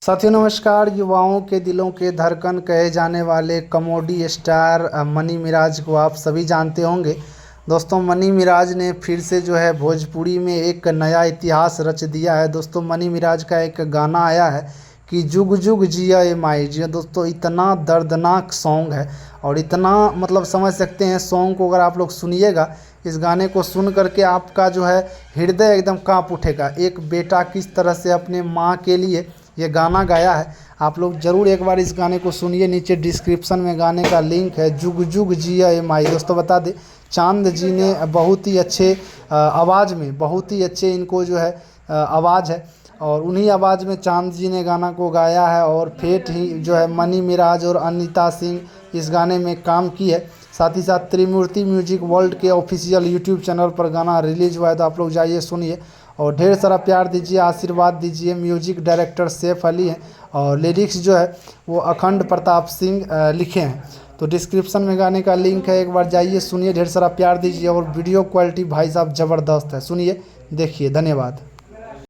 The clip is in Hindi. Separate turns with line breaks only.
साथियों नमस्कार। युवाओं के दिलों के धड़कन कहे जाने वाले कॉमेडी स्टार मनी मिराज को आप सभी जानते होंगे। दोस्तों मनी मिराज ने फिर से जो है भोजपुरी में एक नया इतिहास रच दिया है। दोस्तों मनी मिराज का एक गाना आया है कि जुग जुग जिया ए माई। जी दोस्तों, इतना दर्दनाक सॉन्ग है और इतना मतलब समझ सकते हैं सॉन्ग को। अगर आप लोग सुनिएगा, इस गाने को सुन करके आपका जो है हृदय एकदम कांप उठेगा। एक बेटा किस तरह से अपने माँ के लिए ये गाना गाया है, आप लोग ज़रूर एक बार इस गाने को सुनिए। नीचे डिस्क्रिप्शन में गाने का लिंक है। जुग जुग जिया ए माई। दोस्तों बता दें, चांद जी ने बहुत ही अच्छे आवाज़ में, बहुत ही अच्छे इनको जो है आवाज़ है और उन्हीं आवाज़ में चांद जी ने गाना को गाया है। और फेट ही जो है मनी मिराज और अनीता सिंह इस गाने में काम की है। साथ ही साथ त्रिमूर्ति म्यूजिक वर्ल्ड के ऑफिशियल यूट्यूब चैनल पर गाना रिलीज हुआ है, तो आप लोग जाइए सुनिए और ढेर सारा प्यार दीजिए, आशीर्वाद दीजिए। म्यूजिक डायरेक्टर सैफ अली हैं और लिरिक्स जो है वो अखंड प्रताप सिंह लिखे हैं। तो डिस्क्रिप्शन में गाने का लिंक है, एक बार जाइए सुनिए, ढेर सारा प्यार दीजिए। और वीडियो क्वालिटी भाई साहब ज़बरदस्त है, सुनिए देखिए। धन्यवाद।